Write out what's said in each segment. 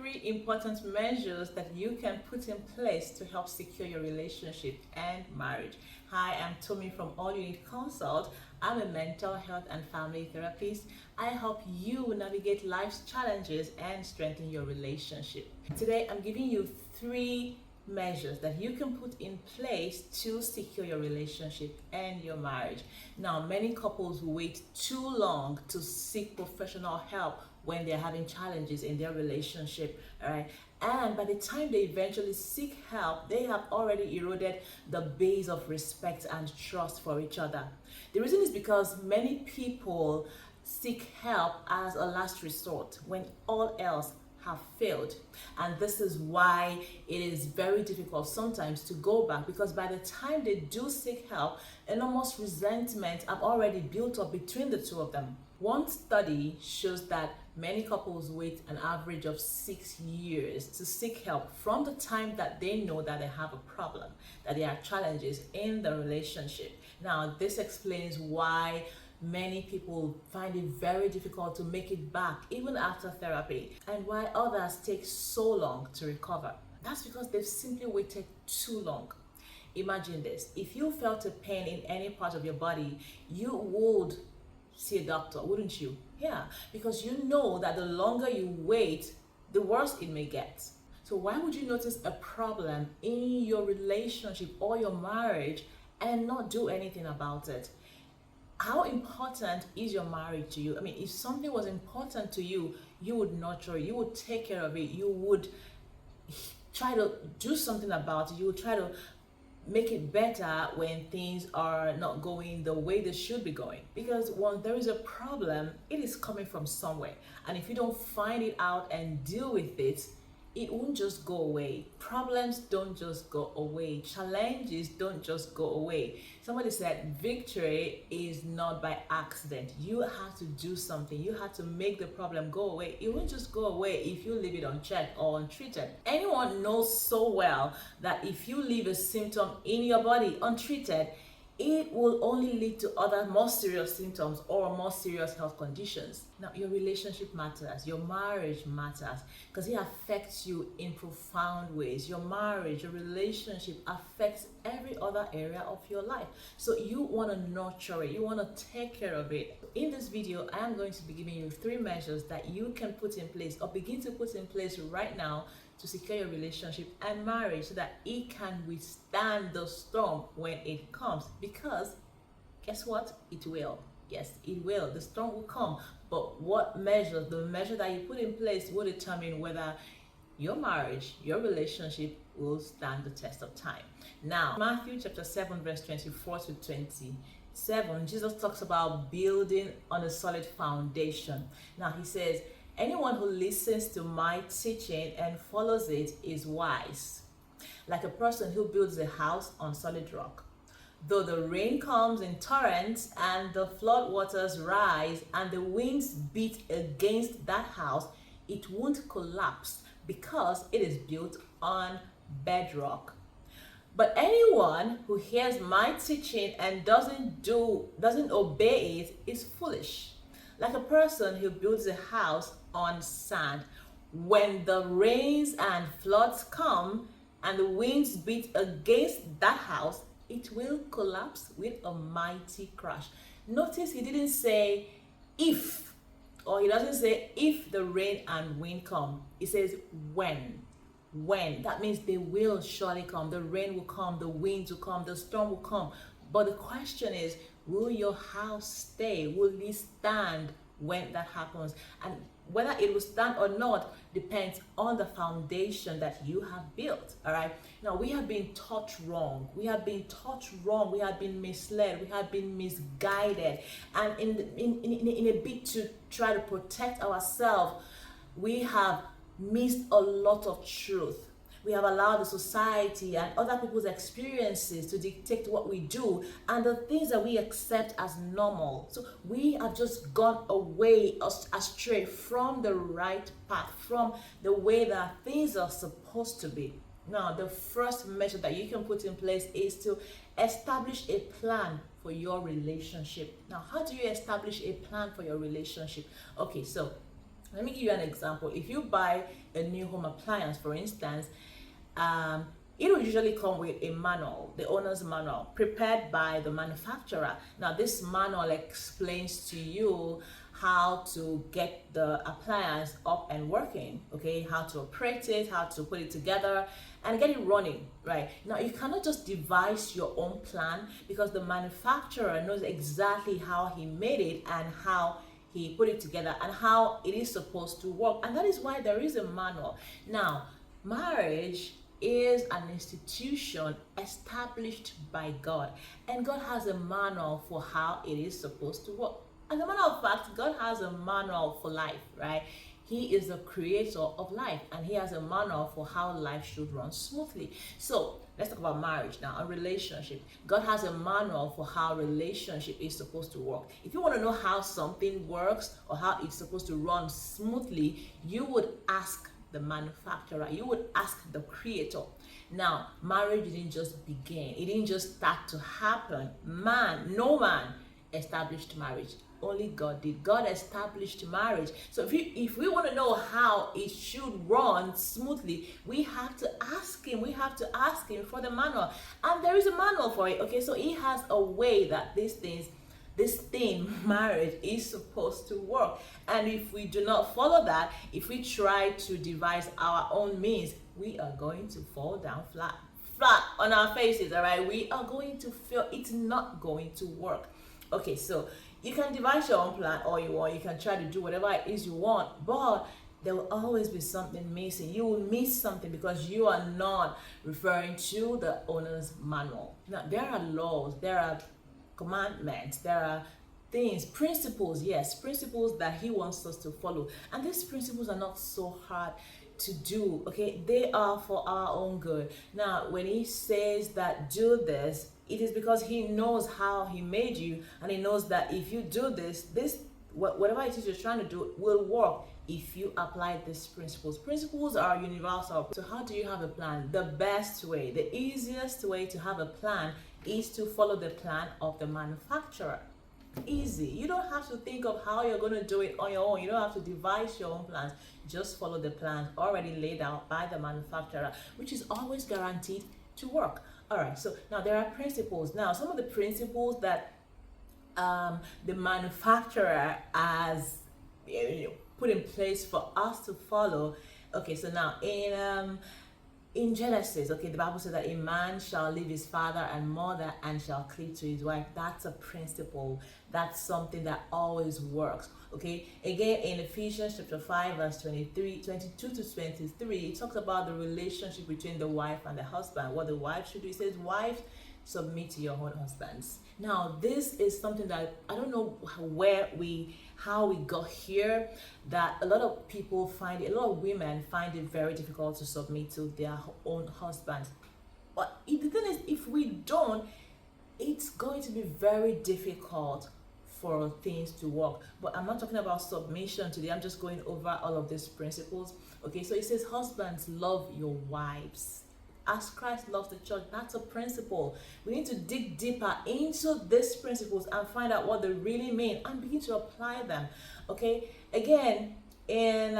3 important measures that you can put in place to help secure your relationship and marriage. Hi, I'm Tommy from All You Need Consult. I'm a mental health and family therapist. I help you navigate life's challenges and strengthen your relationship. Today, I'm giving you 3 measures that you can put in place to secure your relationship and your marriage. Now, many couples wait too long to seek professional help when they're having challenges in their relationship, all right? And by the time they eventually seek help, they have already eroded the base of respect and trust for each other. The reason is because many people seek help as a last resort when all else have failed, and this is why it is very difficult sometimes to go back, because by the time they do seek help, enormous resentment have already built up between the two of them. One study shows that many couples wait an average of 6 years to seek help from the time that they know that they have a problem, that there are challenges in the relationship. Now, this explains why many people find it very difficult to make it back even after therapy, and why others take so long to recover. That's because they've simply waited too long. Imagine this: if you felt a pain in any part of your body, you would see a doctor, wouldn't you? Yeah, because you know that the longer you wait, the worse it may get. So why would you notice a problem in your relationship or your marriage and not do anything about it? How important is your marriage to you? I mean, if something was important to you, you would nurture it, you would take care of it, you would try to do something about it, you would try to make it better when things are not going the way they should be going. Because when there is a problem, it is coming from somewhere. And if you don't find it out and deal with it, it won't just go away. Problems don't just go away. Challenges don't just go away. Somebody said victory is not by accident. You have to do something. You have to make the problem go away. It won't just go away if you leave it unchecked or untreated. Anyone knows so well that if you leave a symptom in your body untreated, it will only lead to other more serious symptoms or more serious health conditions. Now, your relationship matters, your marriage matters, because it affects you in profound ways. Your marriage, your relationship affects every other area of your life. So you want to nurture it, you want to take care of it. In this video, I am going to be giving you 3 measures that you can put in place or begin to put in place right now to secure your relationship and marriage, so that it can withstand the storm when it comes. Because guess what? It will. Yes, it will. The storm will come. But what measures, the measure that you put in place, will determine whether your marriage, your relationship will stand the test of time. Now, Matthew chapter 7, verse 24 to 27, Jesus talks about building on a solid foundation. Now, he says, anyone who listens to my teaching and follows it is wise, like a person who builds a house on solid rock. Though the rain comes in torrents and the flood waters rise and the winds beat against that house, it won't collapse because it is built on bedrock. But anyone who hears my teaching and doesn't obey it is foolish, like a person who builds a house on sand. When the rains and floods come and the winds beat against that house, it will collapse with a mighty crash. Notice he didn't say if, or he doesn't say if the rain and wind come. He says when. When. That means they will surely come. The rain will come, the winds will come, the storm will come. But the question is, will your house stay? Will it stand when that happens? And whether it will stand or not depends on the foundation that you have built. All right. Now, we have been taught wrong. We have been taught wrong. We have been misled. We have been misguided. And in a bid to try to protect ourselves, we have missed a lot of truth. We have allowed the society and other people's experiences to dictate what we do and the things that we accept as normal. So we have just gone away astray from the right path, from the way that things are supposed to be. Now, the first measure that you can put in place is to establish a plan for your relationship. Now, how do you establish a plan for your relationship? Okay, so Let me give you an example. If you buy a new home appliance, for instance, it will usually come with a manual, the owner's manual, prepared by the manufacturer. Now, this manual explains to you how to get the appliance up and working, okay? How to operate it, how to put it together, and get it running, right? Now, you cannot just devise your own plan, because the manufacturer knows exactly how he made it and how he put it together and how it is supposed to work. And that is why there is a manual. Now, marriage is an institution established by God, and God has a manual for how it is supposed to work. As a matter of fact, God has a manual for life, right? He is the creator of life, and he has a manual for how life should run smoothly. So let's talk about marriage now, a relationship. God has a manual for how relationship is supposed to work. If you want to know how something works or how it's supposed to run smoothly, you would ask the manufacturer, you would ask the creator. Now, marriage didn't just begin, it didn't just start to happen. No man established marriage. Only God did. God established marriage. So if we want to know how it should run smoothly, we have to ask him. We have to ask him for the manual. And there is a manual for it. Okay, so he has a way that this thing, marriage, is supposed to work. And if we do not follow that, if we try to devise our own means, we are going to fall down flat on our faces. All right, we are going to feel it's not going to work. Okay, so you can devise your own plan all you want. You can try to do whatever it is you want, but there will always be something missing. You will miss something because you are not referring to the owner's manual. Now, there are laws, there are commandments, there are things, principles, yes, principles that he wants us to follow. And these principles are not so hard to do, okay? They are for our own good. Now, when he says that do this, it is because he knows how he made you, and he knows that if you do this, whatever it is you're trying to do will work if you apply these principles. Principles are universal. So how do you have a plan? The best way, the easiest way to have a plan is to follow the plan of the manufacturer. Easy. You don't have to think of how you're going to do it on your own. You don't have to devise your own plans. Just follow the plans already laid out by the manufacturer, which is always guaranteed to work. All right, so now there are principles. Now, some of the principles that the manufacturer has put in place for us to follow. Okay, so now in Genesis, okay, the Bible says that a man shall leave his father and mother and shall cleave to his wife. That's a principle. That's something that always works. Okay, again in Ephesians chapter 5 verse 22 to 23, it talks about the relationship between the wife and the husband. What the wife should do, it says, wives, submit to your own husbands. Now, this is something that I don't know how we got here, that a lot of people a lot of women find it very difficult to submit to their own husbands. But the thing is, if we don't, it's going to be very difficult for things to work. But I'm not talking about submission today. I'm just going over all of these principles. Okay, so it says, husbands, love your wives as Christ loves the church. That's a principle. We need to dig deeper into these principles and find out what they really mean and begin to apply them. Okay, again in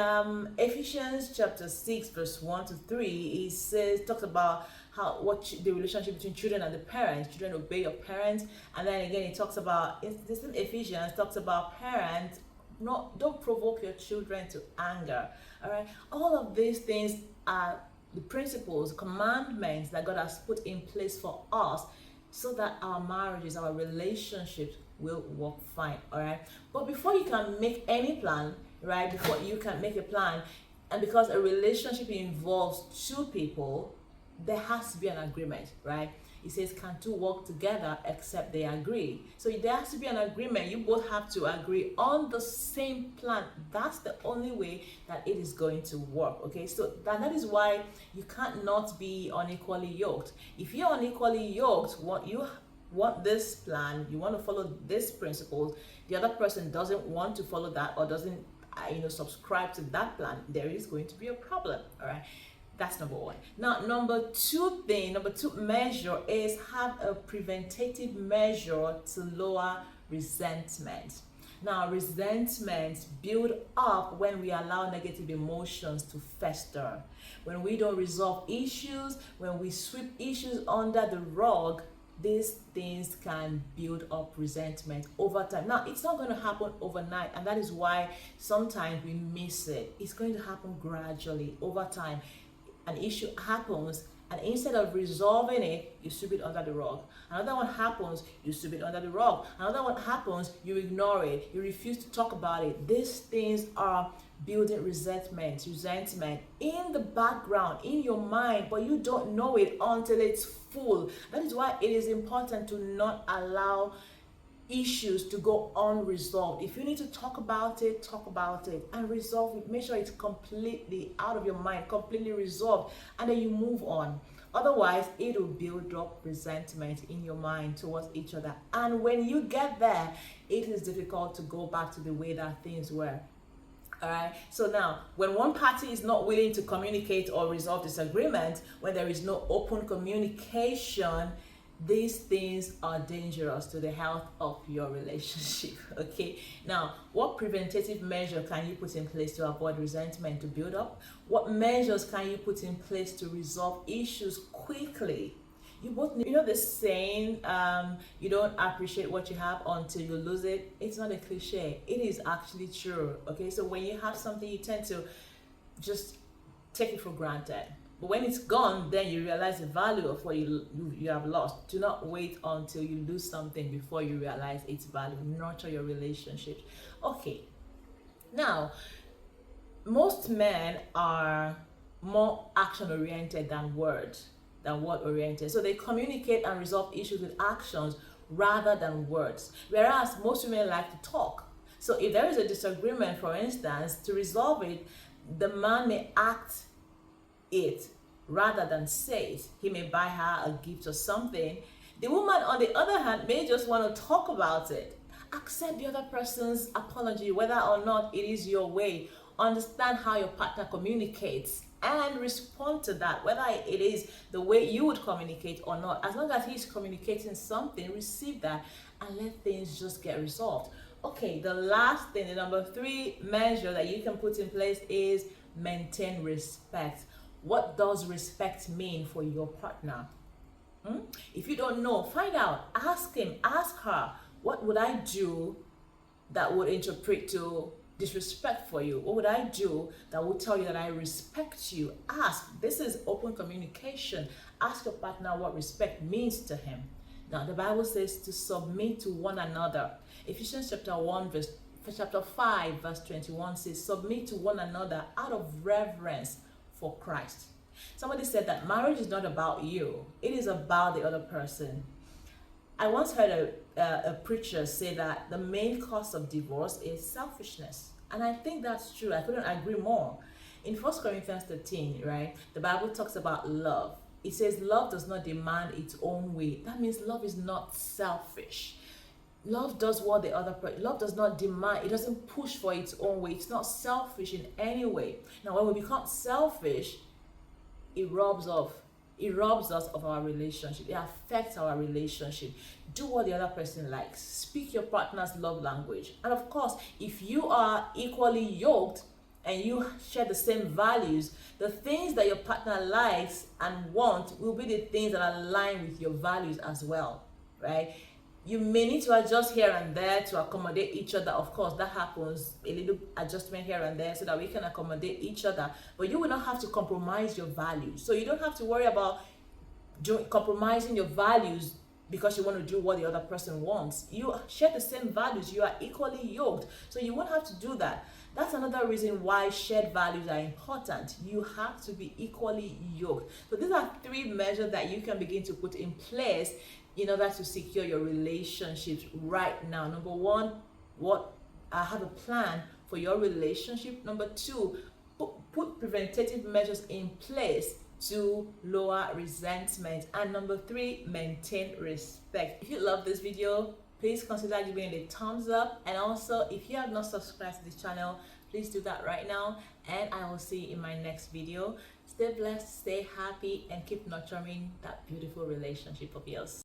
Ephesians chapter 6 verse 1 to 3, it says, talks about the relationship between children and the parents. Children, obey your parents. And then again it talks about, this in Ephesians talks about parents, don't provoke your children to anger. All right, all of these things are the principles, commandments that God has put in place for us so that our marriages, our relationships will work fine. All right, but before you can make any plan, right, before you can make a plan, and because a relationship involves two people, there has to be an agreement, right? It says, can two work together except they agree? So there has to be an agreement. You both have to agree on the same plan. That's the only way that it is going to work. Okay, so that is why you can't not be unequally yoked. If you're unequally yoked, you want this plan, you want to follow these principles, the other person doesn't want to follow that or doesn't subscribe to that plan, there is going to be a problem. All right, that's number one. Now, number two measure is have a preventative measure to lower resentment. Now, resentments build up when we allow negative emotions to fester. When we don't resolve issues, when we sweep issues under the rug, these things can build up resentment over time. Now, it's not going to happen overnight, and that is why sometimes we miss it. It's going to happen gradually over time. An issue happens, and instead of resolving it, you sweep it under the rug. Another one happens, you sweep it under the rug. Another one happens, you ignore it. You refuse to talk about it. These things are building resentment in the background, in your mind, but you don't know it until it's full. That is why it is important to not allow issues to go unresolved. If you need to talk about it and resolve it. Make sure it's completely out of your mind, completely resolved, and then you move on. Otherwise, it will build up resentment in your mind towards each other. And when you get there, it is difficult to go back to the way that things were. All right. So now, when one party is not willing to communicate or resolve disagreement, when there is no open communication, these things are dangerous to the health of your relationship. Okay. Now, what preventative measure can you put in place to avoid resentment to build up? What measures can you put in place to resolve issues quickly? You both know, the saying, you don't appreciate what you have until you lose it. It's not a cliche. It is actually true. Okay. So when you have something, you tend to just take it for granted. But when it's gone, then you realize the value of what you have lost. Do not wait until you lose something before you realize its value. Nurture your relationships. Okay. Now, most men are more action-oriented than word-oriented. So they communicate and resolve issues with actions rather than words. Whereas most women like to talk. So if there is a disagreement, for instance, to resolve it, the man may act it rather than say it. He may buy her a gift or something. The woman, on the other hand, may just want to talk about it. Accept the other person's apology, whether or not it is your way. Understand how your partner communicates and respond to that, whether it is the way you would communicate or not. As long as he's communicating something, receive that and let things just get resolved. Okay, the last thing, the number 3 measure that you can put in place is maintain respect. What does respect mean for your partner? If you don't know, find out. Ask him, ask her, what would I do that would interpret to disrespect for you? What would I do that would tell you that I respect you? Ask. This is open communication. Ask your partner what respect means to him. Now, the Bible says to submit to one another. Ephesians chapter 5, verse 21 says, submit to one another out of reverence for Christ. Somebody said that marriage is not about you. It is about the other person. I once heard a preacher say that the main cause of divorce is selfishness. And I think that's true. I couldn't agree more. In 1 Corinthians 13, right, the Bible talks about love. It says love does not demand its own way. That means love is not selfish. Love does what the other person, love does not demand, it doesn't push for its own way. It's not selfish in any way. Now, when we become selfish, it robs us of our relationship. It affects our relationship. Do what the other person likes. Speak your partner's love language. And of course, if you are equally yoked and you share the same values, the things that your partner likes and wants will be the things that align with your values as well, right? You may need to adjust here and there to accommodate each other. Of course, that happens, a little adjustment here and there so that we can accommodate each other. But you will not have to compromise your values. So you don't have to worry about compromising your values because you want to do what the other person wants. You share the same values. You are equally yoked. So you won't have to do that. That's another reason why shared values are important. You have to be equally yoked. So these are 3 measures that you can begin to put in place in order to secure your relationships right now. Number 1, have a plan for your relationship. Number 2, put preventative measures in place to lower resentment. And number 3, maintain respect. If you love this video, please consider giving it a thumbs up. And also, if you have not subscribed to this channel, please do that right now. And I will see you in my next video. Stay blessed, stay happy, and keep nurturing that beautiful relationship of yours.